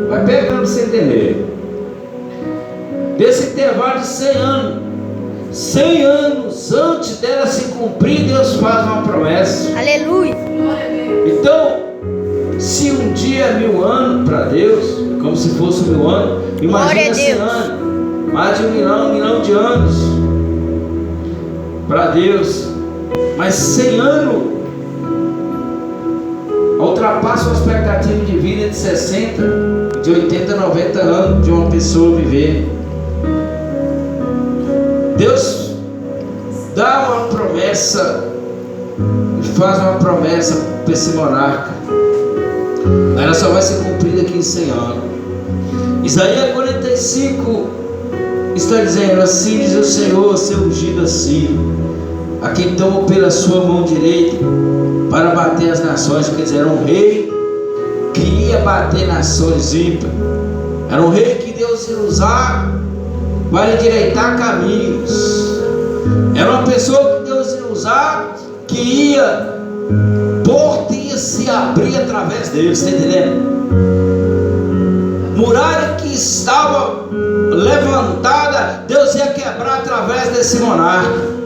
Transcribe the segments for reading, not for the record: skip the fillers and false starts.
Vai pegando para você entender. Desse intervalo de 100 anos, 100 anos antes dela se cumprir, Deus faz uma promessa. Aleluia. Então, se um dia é 1000 anos para Deus, como se fosse 1000 anos, imagina 100 anos, mais de 1 milhão de anos para Deus. Mas 100 anos ultrapassa uma expectativa de vida de 60, de 80, 90 anos de uma pessoa viver. Deus dá uma promessa e faz uma promessa para esse monarca. Ela só vai ser cumprida aqui em 100 anos. Isaías 45 está dizendo: assim diz o Senhor, seu ungido assim, a quem tomou pela sua mão direita para bater as nações. Quer dizer, era um rei que ia bater nações ímpias. Era um rei que Deus ia usar para endireitar caminhos. Era uma pessoa que Deus ia usar, que ia, porta ia se abrir através dele. Está entendendo? Muralha que estava levantada, Deus ia quebrar através desse monarca.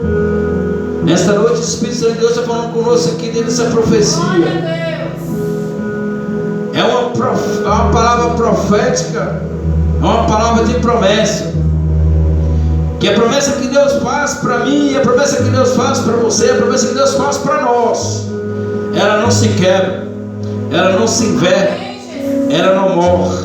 Nesta noite o Espírito Santo de Deus está falando conosco aqui dentro dessa profecia. É uma palavra profética, é uma palavra de promessa. Que a promessa que Deus faz para mim, a promessa que Deus faz para você, a promessa que Deus faz para nós, ela não se quebra, ela não se inverte, ela não morre,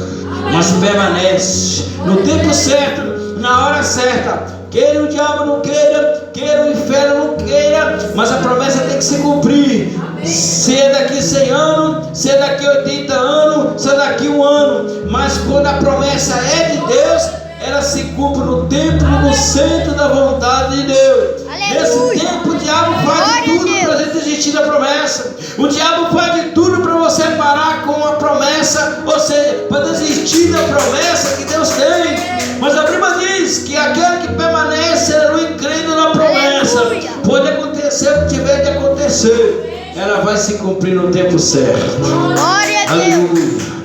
mas permanece no tempo certo, na hora certa. Queira o diabo não queira, queira o inferno não queira, mas a promessa tem que se cumprir. Se é daqui 100 anos, se é daqui 80 anos, se é daqui 1 ano, mas quando a promessa é de Deus, ela se cumpre no tempo, no centro da vontade de Deus. Aleluia. Nesse tempo o diabo faz de tudo para a gente desistir da promessa. O diabo faz de tudo para você parar com a promessa, ou seja, para desistir da promessa que Deus tem. Mas a Bíblia diz que aquele que permanece, aleluia, crendo na promessa, aleluia, pode acontecer o que tiver de acontecer, ela vai se cumprir no tempo certo. Glória a Deus. Aleluia.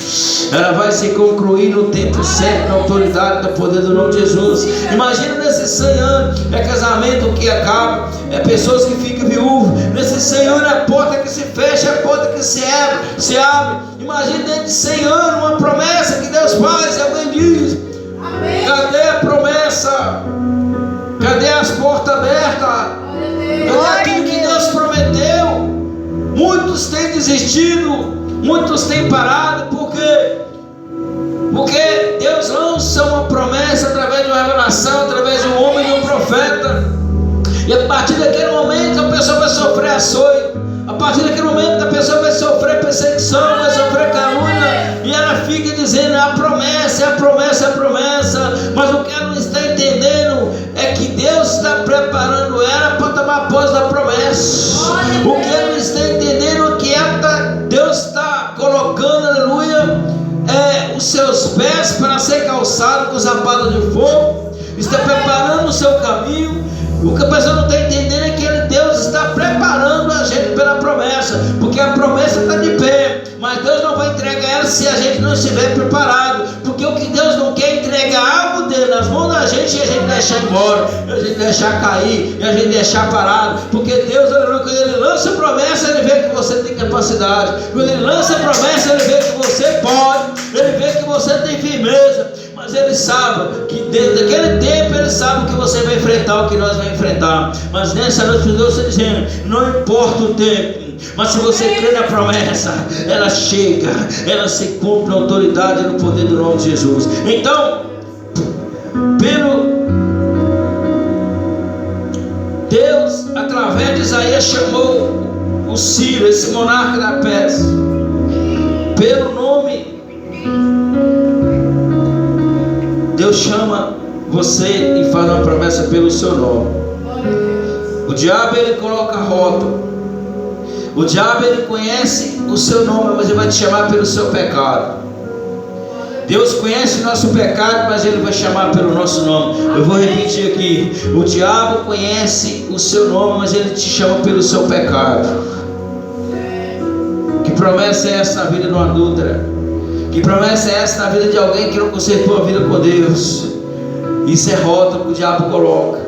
Ela vai se concluir no tempo certo, na autoridade, no poder do nome de Jesus. Imagina nesses 100 anos, é casamento que acaba, é pessoas que ficam viúvas. Nesses 100 anos, é a porta que se fecha, é a porta que se abre. Imagina dentro de 100 anos, uma promessa que Deus faz, e alguém diz: amém. Cadê a promessa? Cadê as portas abertas? Cadê aquilo que Deus prometeu? Muitos têm desistido, muitos têm parado. Por quê? Porque Deus lança uma promessa através de uma revelação, através de um homem, de um profeta, e a partir daquele momento a pessoa vai sofrer açoite, a partir daquele momento a pessoa vai sofrer perseguição, vai sofrer calúnia, e ela fica dizendo: é a promessa, é a promessa, é a promessa. Mas o que ela não está entendendo é que Deus está preparando ela para tomar posse da promessa. O que ela não está entendendo é que Deus está colocando, aleluia, os seus pés para ser calçado com sapatos de fogo, está preparando o seu caminho. O que a pessoa não está entendendo é que Deus está preparando a gente pela promessa, porque a promessa está de pé, mas Deus não vai entregar ela se a gente não estiver preparado. Porque o que Deus não quer é entregar algo dele nas mãos da gente e a gente deixar embora, a gente deixar cair, e a gente deixar parado. Porque Deus, quando Ele lança a promessa, Ele vê que você tem capacidade. Quando Ele lança a promessa, Ele vê que você pode, Ele vê que você tem firmeza. Mas Ele sabe que dentro daquele tempo Ele sabe que você vai enfrentar, o que nós vamos enfrentar. Mas nessa noite Deus está dizendo: não importa o tempo, mas se você crê na promessa, ela chega, ela se cumpre na autoridade e no poder do nome de Jesus. Então, Deus, através de Isaías, chamou o Ciro, esse monarca da Pérsia, pelo nome. Deus chama você e faz uma promessa pelo seu nome. O diabo, ele coloca rótulo. O diabo, ele conhece o seu nome, mas ele vai te chamar pelo seu pecado. Deus conhece o nosso pecado, mas Ele vai chamar pelo nosso nome. Eu vou repetir aqui: o diabo conhece o seu nome, mas ele te chama pelo seu pecado. Que promessa é essa na vida de uma adúltera? Que promessa é essa na vida de alguém que não consertou a vida com Deus? Isso é rótulo que o diabo coloca.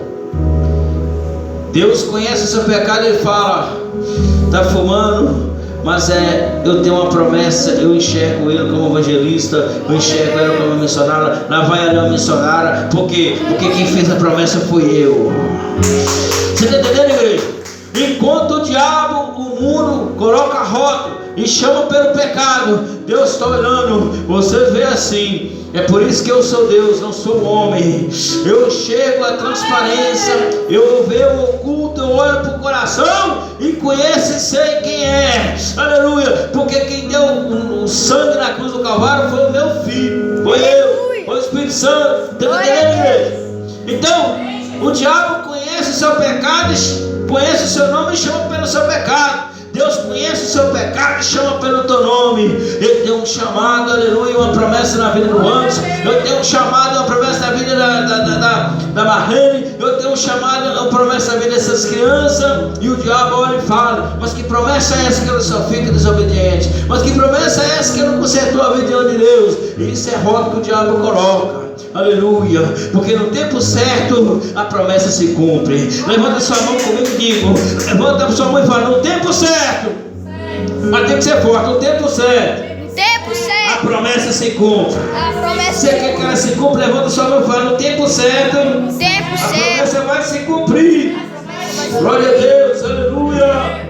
Deus conhece o seu pecado e ele fala: está fumando, mas eu tenho uma promessa, eu enxergo ele como evangelista, eu enxergo ele como missionária, lá vai ela missionária. Por quê? Porque quem fez a promessa foi eu. Você está entendendo, igreja? Enquanto o diabo, o mundo coloca rótulo e chama pelo pecado, Deus está olhando, você vê assim. É por isso que eu sou Deus, não sou homem. Eu enxergo a transparência, eu vejo o oculto, eu olho para o coração e conheço e sei quem é. Aleluia. Porque quem deu o sangue na cruz do Calvário foi o meu filho, foi eu, foi o Espírito Santo. Está entendendo, igreja? Então, o diabo conhece o seu pecado, conhece o seu nome e chama pelo seu pecado. Deus conhece o seu pecado e chama pelo teu nome. Ele tem um chamado, aleluia, uma promessa na vida do Anderson. Eu tenho um chamado, uma promessa na vida da Marlene. Eu tenho um chamado, uma promessa na vida dessas crianças. E o diabo olha e fala: mas que promessa é essa que ela só fica desobediente? Mas que promessa é essa que ela não consertou a vida diante de Deus? E isso é rótulo que o diabo coloca. Aleluia, porque no tempo certo a promessa se cumpre. Levanta sua mão comigo e digo: levanta sua mão e fala: no tempo certo, mas tem que ser forte, no tempo certo, a promessa se cumpre. Você quer que ela se cumpra? Levanta sua mão e fala: no tempo certo, a promessa vai se cumprir. Glória a Deus, aleluia.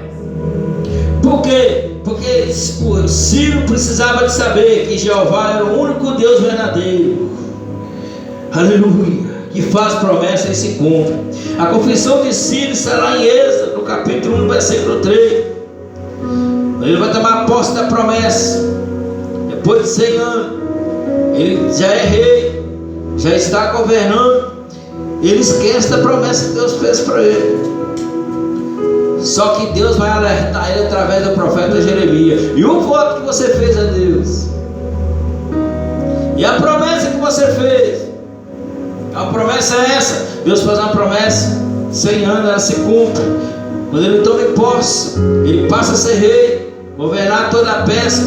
Por quê? Porque Ciro precisava de saber que Jeová era o único Deus verdadeiro. Aleluia, que faz promessa e se cumpre. A confissão de Ciro está lá em Êxodo, no capítulo 1, versículo 3. Ele vai tomar posse da promessa. Depois de 100 anos, ele já é rei, já está governando. Ele esquece da promessa que Deus fez para ele. Só que Deus vai alertar ele através do profeta Jeremias. E o voto que você fez a Deus, e a promessa que você fez, a promessa é essa. Deus faz uma promessa, 100 anos ela se cumpre. Quando ele toma posse, ele passa a ser rei, governar toda a peça.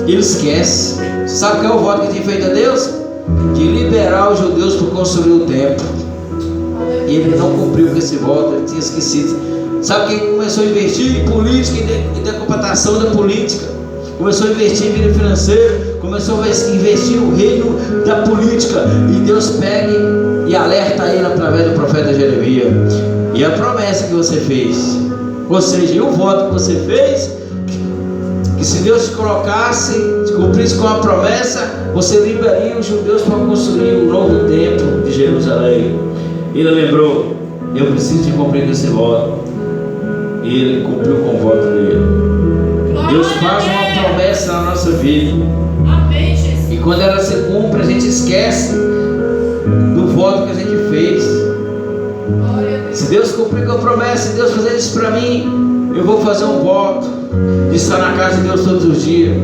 Ele esquece. Sabe qual é o voto que tinha feito a Deus? De liberar os judeus para construir o templo. E ele não cumpriu com esse voto, ele tinha esquecido. Sabe quem começou a investir em política e decomposição da política? Começou a investir em vida financeira, começou a investir no reino da política. E Deus pega e alerta ele através do profeta Jeremias. E a promessa que você fez, ou seja, e o voto que você fez, que se Deus te colocasse, te cumprisse com a promessa, você liberaria os judeus para construir o novo templo de Jerusalém. Ele lembrou: eu preciso de cumprir com esse voto. E ele cumpriu com o voto dele. Deus faz uma promessa na nossa vida, e quando ela se cumpre, a gente esquece do voto que a gente fez. Se Deus cumprir com a promessa, se Deus fazer isso para mim, eu vou fazer um voto de estar na casa de Deus todos os dias.